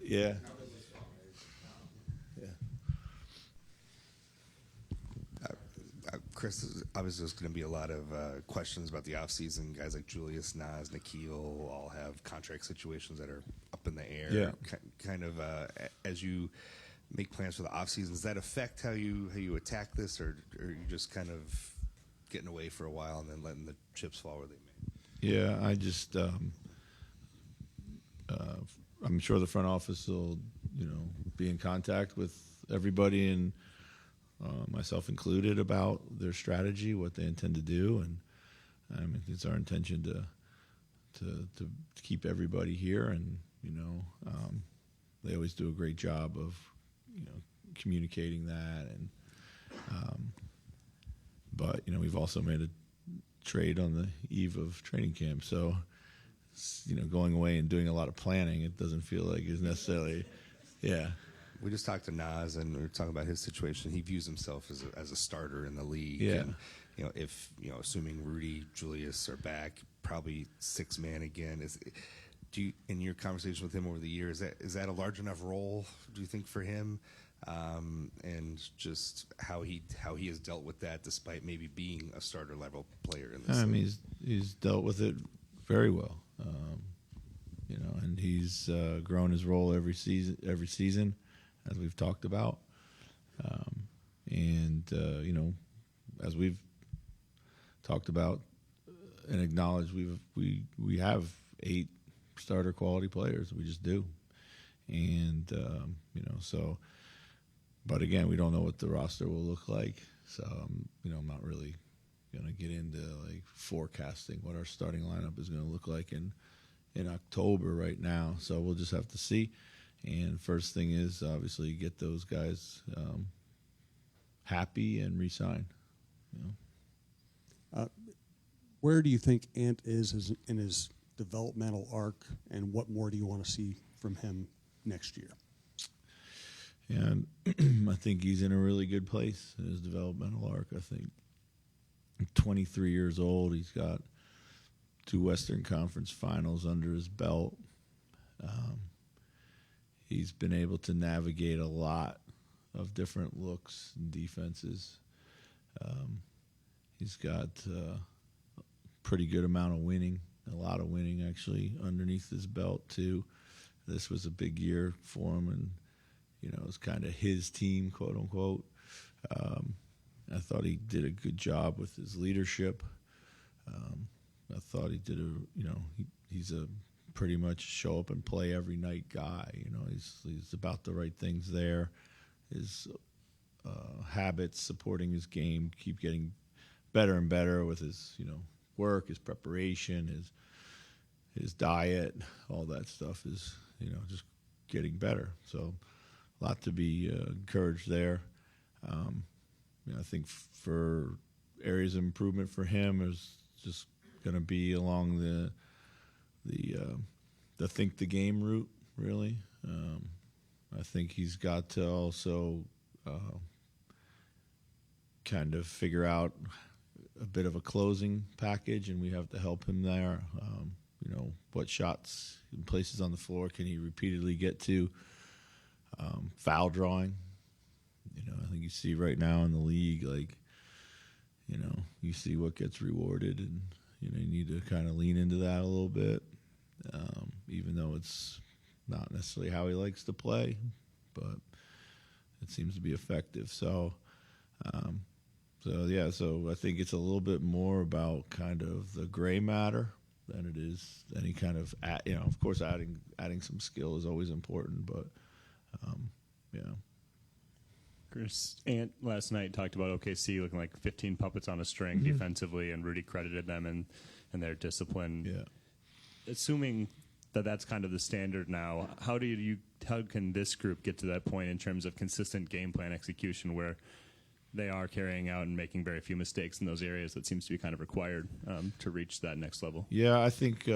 Yeah. Chris, obviously there's going to be a lot of questions about the offseason. Guys like Julius, Nas, Nikhil all have contract situations that are up in the air. Yeah. Kind of as you make plans for the offseason, does that affect how you attack this, or are you just kind of getting away for a while and then letting the chips fall where they may? Yeah, I just I'm sure the front office will, be in contact with everybody and myself included about their strategy, what they intend to do, and I mean it's our intention to keep everybody here, and they always do a great job of communicating that, and but we've also made a trade on the eve of training camp, so going away and doing a lot of planning, it doesn't feel like it's necessarily, yeah. We just talked to Nas, and we were talking about his situation. He views himself as a starter in the league. Yeah. And, if assuming Rudy, Julius are back, probably 6-man again. Do you, in your conversation with him over the years, is that a large enough role? Do you think for him, and just how he has dealt with that, despite maybe being a starter level player in this? I mean, he's dealt with it very well. And he's grown his role every season, as we've talked about. As we've talked about and acknowledged, we have 8 starter quality players. We just do. And, but again, we don't know what the roster will look like. So, I'm not really going to get into like forecasting what our starting lineup is going to look like in October right now. So we'll just have to see. And first thing is obviously get those guys happy and re-sign. Where do you think Ant is in his developmental arc, and what more do you want to see from him next year? And I think he's in a really good place in his developmental arc. I think 23 years old. He's got 2 Western Conference finals under his belt. He's been able to navigate a lot of different looks and defenses. He's got a pretty good amount of winning, a lot of winning actually underneath his belt too. This was a big year for him, and it was kind of his team, quote unquote. I thought he did a good job with his leadership. I thought he did he's a pretty much show up and play every night guy. He's about the right things there. His habits supporting his game keep getting better and better with his work, his preparation, his diet, all that stuff is just getting better. So a lot to be encouraged there. I think for areas of improvement for him is just going to be along the think the game route, really. I think he's got to also kind of figure out a bit of a closing package, and we have to help him there. What shots and places on the floor can he repeatedly get to? Foul drawing. I think you see right now in the league, you see what gets rewarded, and you need to kind of lean into that a little bit, even though it's not necessarily how he likes to play, but it seems to be effective. So I think it's a little bit more about kind of the gray matter than it is any kind of, of course, adding some skill is always important, but Chris, Ant last night talked about OKC looking like 15 puppets on a string defensively, and Rudy credited them and their discipline. Yeah. Assuming that that's kind of the standard now, how can this group get to that point in terms of consistent game plan execution where they are carrying out and making very few mistakes in those areas that seems to be kind of required to reach that next level? Yeah, I think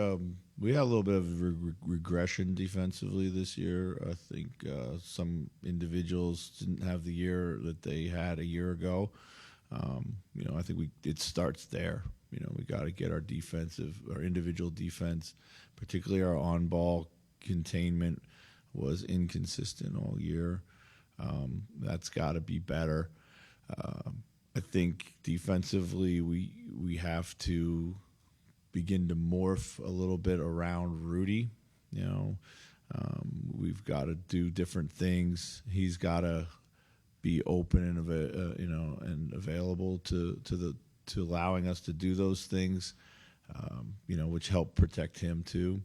we had a little bit of regression defensively this year. I think some individuals didn't have the year that they had a year ago. I think it starts there. We got to get our individual defense, particularly our on-ball containment, was inconsistent all year. That's got to be better. I think defensively we have to begin to morph a little bit around Rudy. You know, we've got to do different things. He's got to be open and available to allowing us to do those things. Which help protect him too.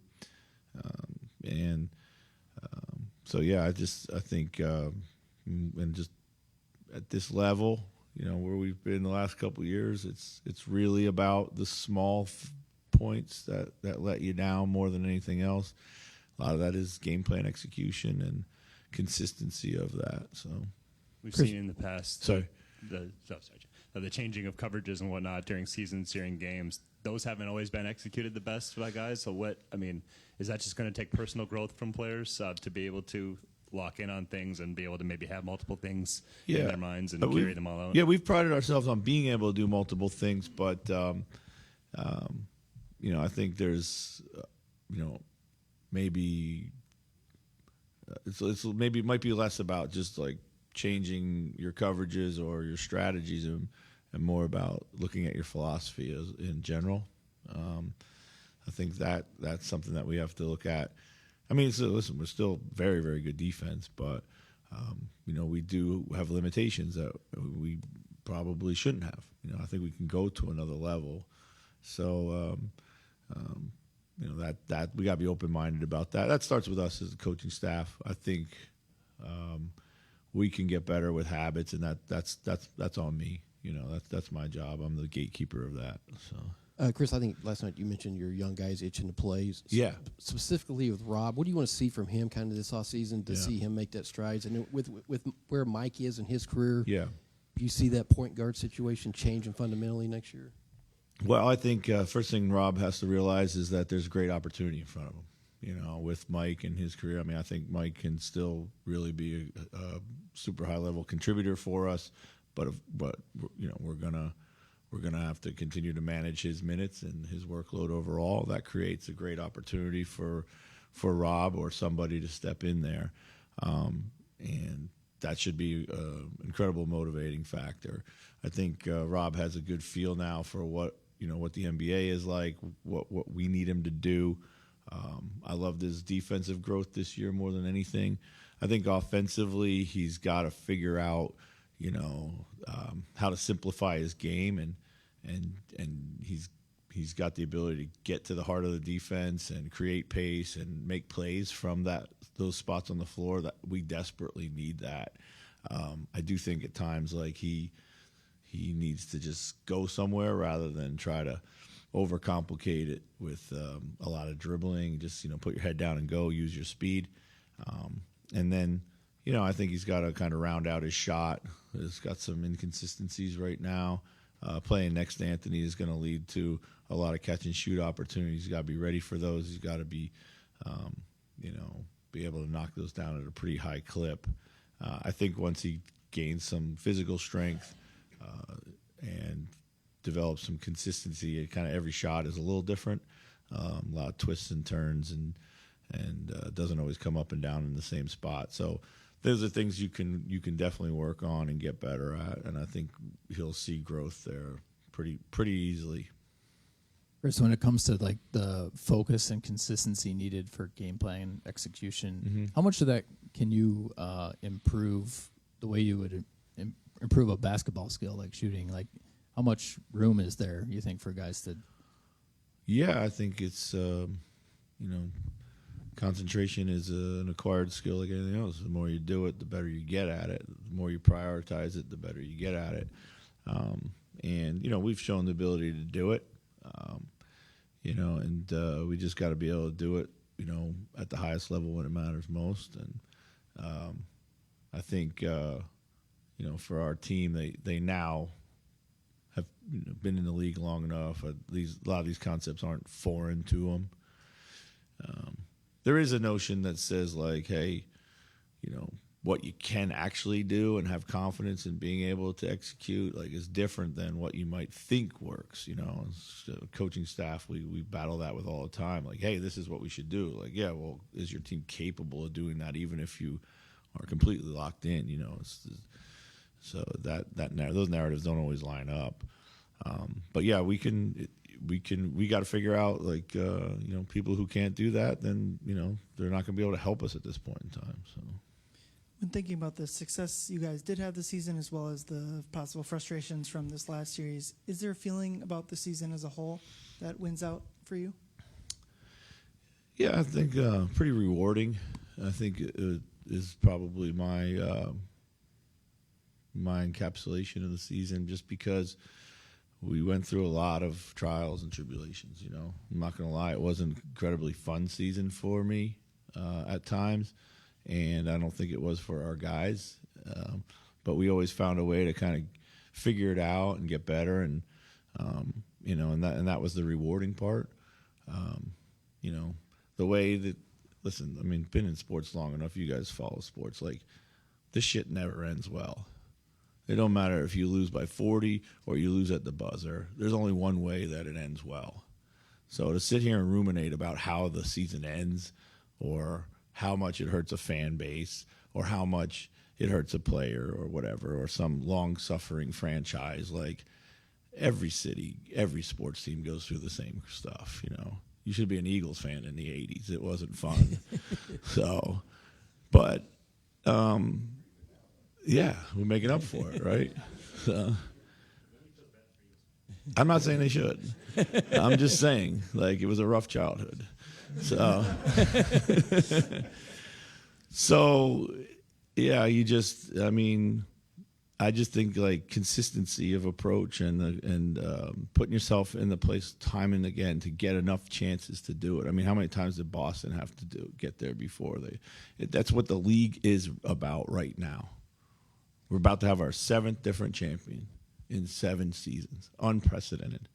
So yeah, I think and just at this level, where we've been the last couple of years, it's really about the small points that let you down more than anything else. A lot of that is game plan execution and consistency of that. So we've seen in the past. Sorry. The changing of coverages and whatnot during seasons, during games, those haven't always been executed the best by guys. So is that just going to take personal growth from players to be able to lock in on things and be able to maybe have multiple things in their minds and carry them all out? Yeah, we've prided ourselves on being able to do multiple things, but I think there's maybe it might be less about just like changing your coverages or your strategies and more about looking at your philosophy in general. I think that's something that we have to look at. I mean, so listen, we're still very, very good defense, but we do have limitations that we probably shouldn't have. I think we can go to another level. So that we got to be open-minded about that. That starts with us as a coaching staff. I think we can get better with habits, and that's on me. That's my job. I'm the gatekeeper of that. So, Chris, I think last night you mentioned your young guys itching to play. Yeah. Specifically with Rob, what do you want to see from him kind of this offseason to see him make that strides? And with where Mike is in his career, do you see that point guard situation changing fundamentally next year? Well, I think first thing Rob has to realize is that there's great opportunity in front of him. With Mike and his career, I think Mike can still really be a super high level contributor for us, but we're gonna have to continue to manage his minutes and his workload overall. That creates a great opportunity for Rob or somebody to step in there, and that should be an incredible motivating factor. I think Rob has a good feel now for what the NBA is like, what we need him to do. I loved his defensive growth this year more than anything. I think offensively he's got to figure out, how to simplify his game, and he's got the ability to get to the heart of the defense and create pace and make plays from those spots on the floor that we desperately need that. I do think at times like he needs to just go somewhere rather than try to overcomplicate it with a lot of dribbling. Just put your head down and go. Use your speed, and then I think he's got to kind of round out his shot. He's got some inconsistencies right now. Playing next to Anthony is going to lead to a lot of catch and shoot opportunities. He's got to be ready for those. He's got to be able to knock those down at a pretty high clip. I think once he gains some physical strength and develop some consistency. Kind of every shot is a little different, a lot of twists and turns, and doesn't always come up and down in the same spot. So those are things you can definitely work on and get better at, and I think he'll see growth there pretty easily. Chris, when it comes to like the focus and consistency needed for game plan execution, how much of that can you improve the way you would improve a basketball skill like shooting? Like, how much room is there, you think, for guys to? Yeah, I think it's concentration is an acquired skill like anything else. The more you do it, the better you get at it. The more you prioritize it, the better you get at it. And we've shown the ability to do it. And we just got to be able to do it, at the highest level when it matters most. And I think, for our team, they now have been in the league long enough. A lot of these concepts aren't foreign to them. There is a notion that says like, hey, what you can actually do and have confidence in being able to execute, like, is different than what you might think works. You know, as a coaching staff, we battle that with all the time. Like, hey, this is what we should do. Like, yeah, well, is your team capable of doing that, even if you are completely locked in? You know, so those narratives don't always line up. But yeah, we got to figure out, like, you know, people who can't do that, then, you know, they're not going to be able to help us at this point in time. So. When thinking about the success you guys did have this season, as well as the possible frustrations from this last series, is there a feeling about the season as a whole that wins out for you? Yeah, I think pretty rewarding. I think it is probably my encapsulation of the season, just because we went through a lot of trials and tribulations. You know, I'm not going to lie, it wasn't an incredibly fun season for me at times. And I don't think it was for our guys, but we always found a way to kind of figure it out and get better, and you know, and that was the rewarding part. You know, the way that, listen, I mean, been in sports long enough. You guys follow sports. Like, this shit never ends well. It don't matter if you lose by 40 or you lose at the buzzer. There's only one way that it ends well. So to sit here and ruminate about how the season ends, or how much it hurts a fan base, or how much it hurts a player or whatever, or some long-suffering franchise, like, every city, every sports team goes through the same stuff, you know. You should be an Eagles fan in the 80s. It wasn't fun. So, but, yeah, we're making up for it, right? So, I'm not saying they should. I'm just saying, like, it was a rough childhood. So, yeah, I just think, like, consistency of approach and putting yourself in the place time and again to get enough chances to do it. I mean, how many times did Boston have to get there before that's what the league is about right now. We're about to have our 7th different champion in 7 seasons. Unprecedented.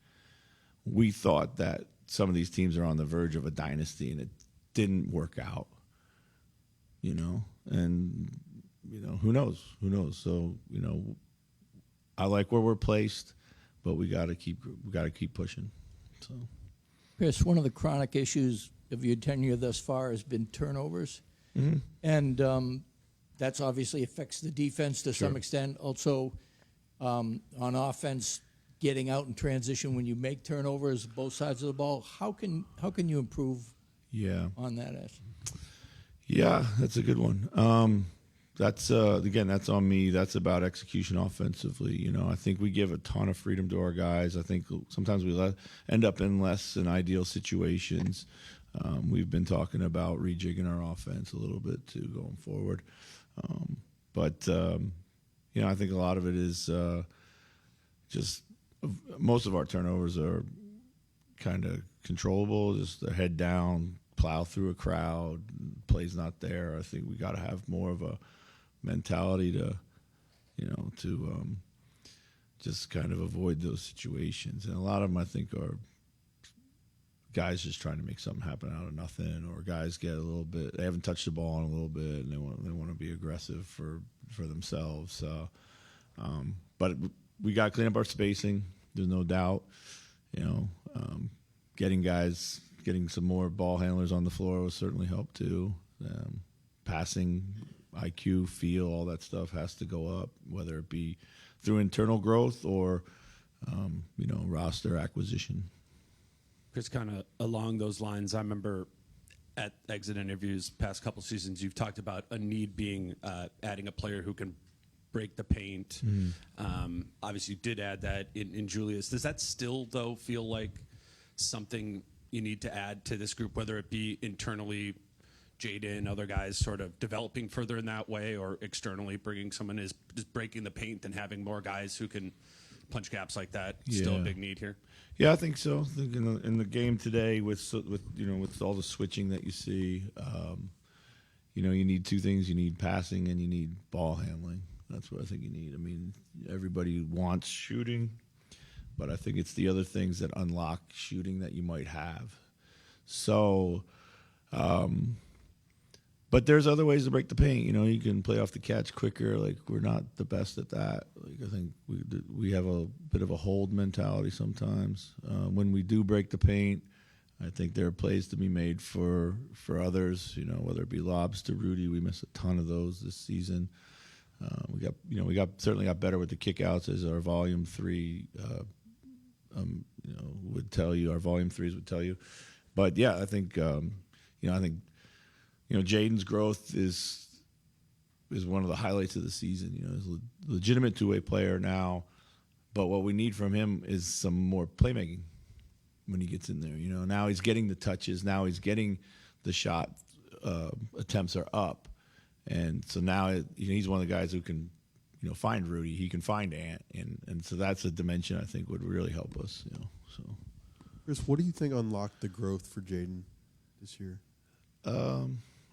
We thought that some of these teams are on the verge of a dynasty, and it didn't work out, you know, and, you know, who knows? So, you know, I like where we're placed, but we got to keep pushing. So, Chris, one of the chronic issues of your tenure thus far has been turnovers, and that's obviously affects the defense to some extent. Also, on offense, getting out in transition when you make turnovers, both sides of the ball. How can you improve? On that? Yeah, that's a good one. That's again, that's on me. That's about execution offensively. You know, I think we give a ton of freedom to our guys. I think sometimes we end up in less than ideal situations. We've been talking about rejigging our offense a little bit too going forward. But you know, I think a lot of it is just most of our turnovers are kind of controllable, just a head down, plow through a crowd, play's not there. I think we got to have more of a mentality to, you know, to just kind of avoid those situations. And a lot of them, I think, are guys just trying to make something happen out of nothing, or guys get a little bit, they haven't touched the ball in a little bit, and they want to be aggressive for themselves. So, but we got to clean up our spacing. There's no doubt. You know, getting some more ball handlers on the floor will certainly help too. Passing, IQ, feel, all that stuff has to go up, whether it be through internal growth or, you know, roster acquisition. Chris, kind of along those lines, I remember at exit interviews past couple seasons, you've talked about a need being adding a player who can break the paint. Obviously, you did add that in Julius. Does that still, though, feel like something you need to add to this group, whether it be internally, Jaden, other guys sort of developing further in that way, or externally bringing someone is just breaking the paint and having more guys who can punch gaps like that? Still a big need here. Yeah, I think so. I think in the game today, with you know, with all the switching that you see, you know, you need 2 things: you need passing and you need ball handling. That's what I think you need. I mean, everybody wants shooting, but I think it's the other things that unlock shooting that you might have. So, But there's other ways to break the paint. You can play off the catch quicker. Like, we're not the best at that. Like, I think we have a bit of a hold mentality sometimes. When we do break the paint, I think there are plays to be made for others. Whether it be lobs to Rudy, we missed a ton of those this season. We certainly got better with the kickouts, as our volume 3 would tell you. Our volume 3s would tell you. But yeah, I think Jaden's growth is one of the highlights of the season. He's a legitimate two-way player now, but what we need from him is some more playmaking when he gets in there. Now he's getting the touches. Now he's getting the shot attempts are up, and so now he's one of the guys who can find Rudy. He can find Ant, and so that's a dimension I think would really help us. So, Chris, what do you think unlocked the growth for Jaden this year?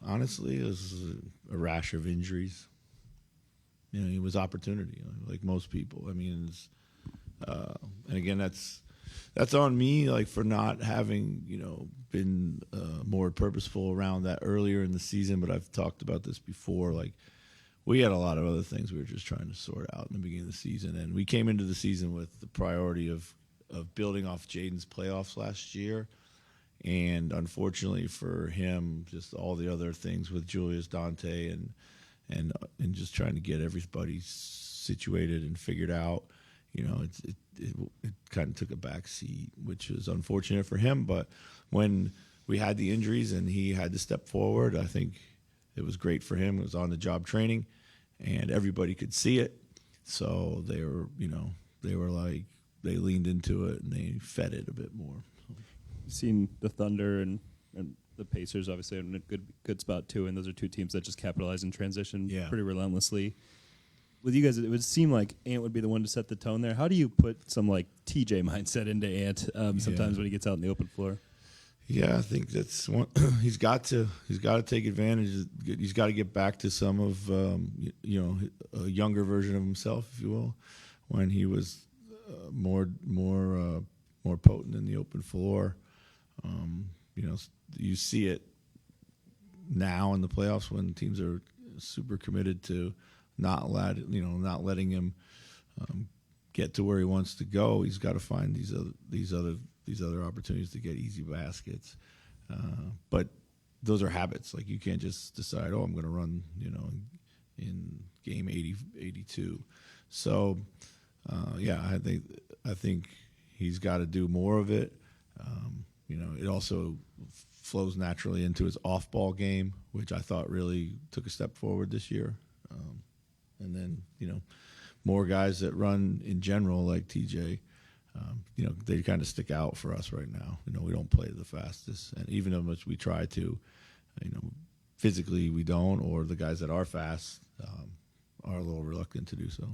Honestly, it was a rash of injuries. It was opportunity, like most people. I mean, and again, that's on me, like, for not having been more purposeful around that earlier in the season. But I've talked about this before. Like, we had a lot of other things we were just trying to sort out in the beginning of the season, and we came into the season with the priority of building off Jaden's playoffs last year. And unfortunately for him, just all the other things with Julius, Dante, and just trying to get everybody situated and figured out, it kind of took a back seat, which is unfortunate for him. But when we had the injuries and he had to step forward, I think it was great for him. It was on-the-job training, and everybody could see it. So they leaned into it and they fed it a bit more. Seen the Thunder and the Pacers obviously in a good spot too, and those are two teams that just capitalize in transition pretty relentlessly. With you guys, it would seem like Ant would be the one to set the tone there. How do you put some like TJ mindset into Ant sometimes when he gets out in the open floor? Yeah, I think that's one. He's got to take advantage. He's got to get back to some of a younger version of himself, if you will, when he was more potent in the open floor. You see it now in the playoffs when teams are super committed to not letting him get to where he wants to go. He's got to find these other opportunities to get easy baskets. But those are habits. Like, you can't just decide, I'm going to run, in game 82. So, I think he's got to do more of it. It also flows naturally into his off-ball game, which I thought really took a step forward this year. And then, more guys that run in general, like TJ, they kind of stick out for us right now. We don't play the fastest. And even though much we try to, physically we don't, or the guys that are fast are a little reluctant to do so.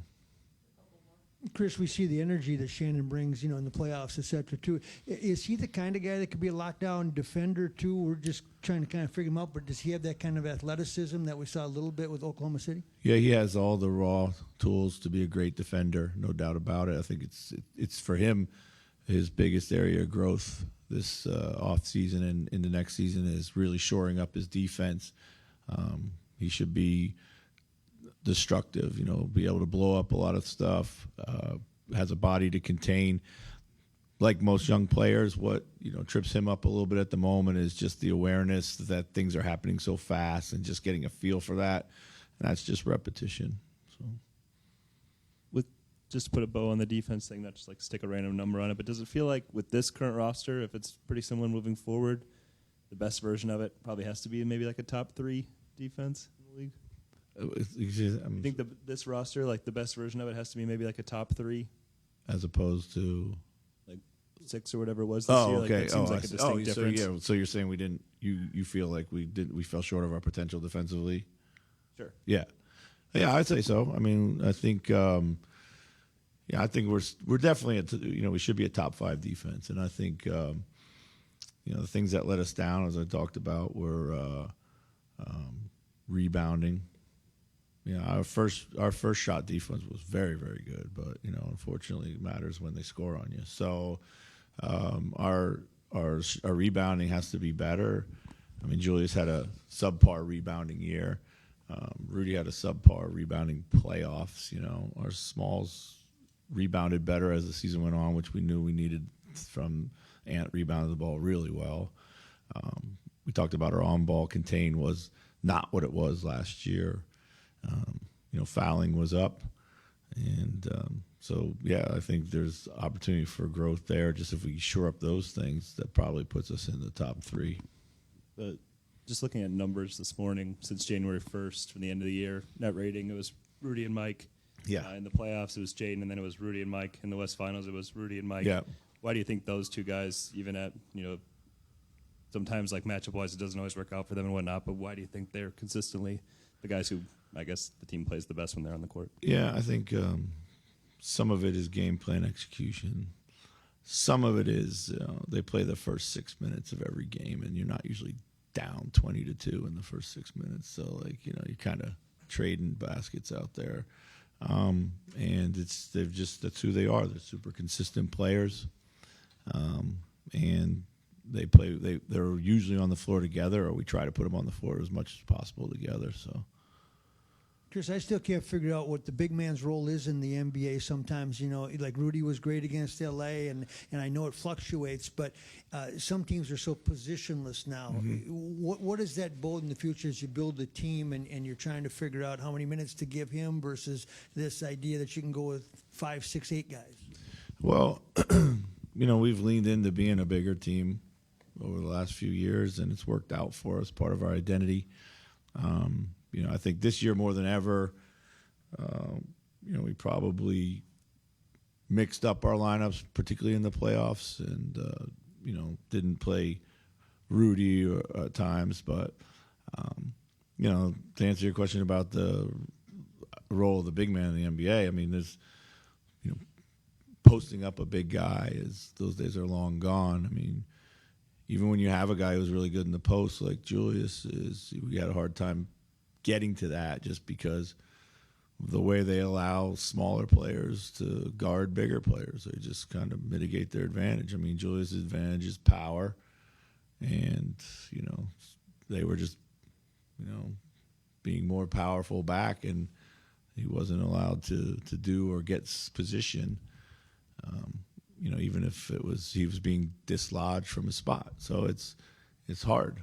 Chris, we see the energy that Shannon brings, in the playoffs, et cetera, too. Is he the kind of guy that could be a lockdown defender, too? We're just trying to kind of figure him out, but does he have that kind of athleticism that we saw a little bit with Oklahoma City? Yeah, he has all the raw tools to be a great defender, no doubt about it. I think it's for him, his biggest area of growth this off season and in the next season is really shoring up his defense. He should be destructive, be able to blow up a lot of stuff, has a body to contain. Like most young players, what trips him up a little bit at the moment is just the awareness that things are happening so fast and just getting a feel for that. And that's just repetition. So, with just to put a bow on the defense thing, not just like stick a random number on it, but does it feel like with this current roster, if it's pretty similar moving forward, the best version of it probably has to be maybe like a top 3 defense in the league? I think this roster, like the best version of it, has to be maybe like a top 3, as opposed to like 6 or whatever it was this year. Okay. Like, that seems like a distinct difference. So you're saying we didn't? You feel like we fell short of our potential defensively? Sure. Yeah, I'd say so. I mean, I think, I think we're definitely we should be a top 5 defense, and I think the things that let us down, as I talked about, were rebounding. Our first shot defense was very, very good, but unfortunately, it matters when they score on you. So our rebounding has to be better. I mean, Julius had a subpar rebounding year. Rudy had a subpar rebounding playoffs. You know, our smalls rebounded better as the season went on, which we knew we needed from Ant rebounded the ball really well. We talked about our on-ball contain was not what it was last year. You know, fouling was up. And so, yeah, I think there's opportunity for growth there. Just if we shore up those things, that probably puts us in the top 3. Just looking at numbers this morning, since January 1st, from the end of the year, net rating, it was Rudy and Mike. Yeah. In the playoffs, it was Jaden, and then it was Rudy and Mike. In the West Finals, it was Rudy and Mike. Yeah. Why do you think those two guys, even at, you know, sometimes like matchup-wise, it doesn't always work out for them and whatnot, but why do you think they're consistently the guys who, I guess, the team plays the best when they're on the court? Yeah, I think some of it is game plan execution. Some of it is they play the first 6 minutes of every game, and you're not usually down 20-2 in the first 6 minutes. So, like, you know, you're kind of trading baskets out there. And that's who they are. They're super consistent players. And they're usually on the floor together, or we try to put them on the floor as much as possible together. So, Chris, I still can't figure out what the big man's role is in the NBA sometimes. You know, like Rudy was great against LA, and I know it fluctuates, but some teams are so positionless now. Mm-hmm. What does that bode in the future as you build a team and you're trying to figure out how many minutes to give him versus this idea that you can go with 5, 6, 8 guys? Well, you know, we've leaned into being a bigger team over the last few years, and it's worked out for us, part of our identity. You know, I think this year more than ever, you know, we probably mixed up our lineups, particularly in the playoffs, and, you know, didn't play Rudy at times. But, you know, to answer your question about the role of the big man in the NBA, I mean, there's, you know, posting up a big guy, those days are long gone. I mean, even when you have a guy who's really good in the post like Julius is, we had a hard time getting to that just because of the way they allow smaller players to guard bigger players. They just kind of mitigate their advantage. I mean, Julius' advantage is power, and, you know, they were just, you know, being more powerful back, and he wasn't allowed to do or get position, you know, even if he was being dislodged from his spot. So it's hard.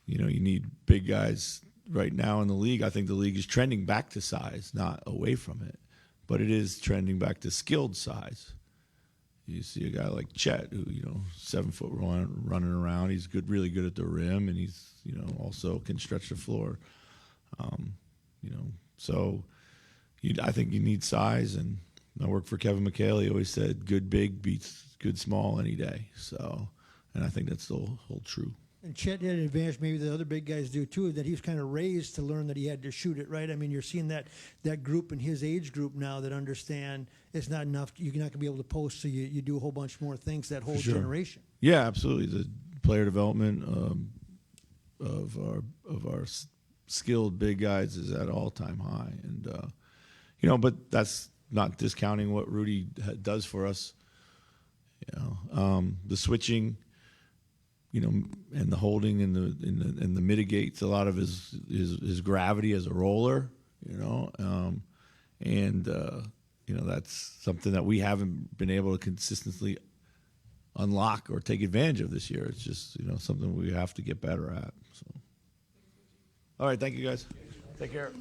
You know, you need big guys right now in the league. I think the league is trending back to size, not away from it, but it is trending back to skilled size. You see a guy like Chet, who, you know, 7 foot running around. He's good, really good at the rim, and he's, you know, also can stretch the floor. You know, so I think you need size, and I work for Kevin McHale. He always said, "Good big beats good small any day." So, and I think that's still hold true. And Chet had an advantage, maybe the other big guys do too, that he was kind of raised to learn that he had to shoot it, right? I mean, you're seeing that group in his age group now that understand it's not enough. You're not going to be able to post, so you do a whole bunch more things, that whole generation. Yeah, absolutely. The player development of our skilled big guys is at all-time high. And, you know, but that's not discounting what Rudy does for us. You know, the switching, you know, and the holding and the mitigates a lot of his gravity as a roller, you know, and you know, that's something that we haven't been able to consistently unlock or take advantage of this year. It's just, you know, something we have to get better at. So, all right, thank you guys. Take care.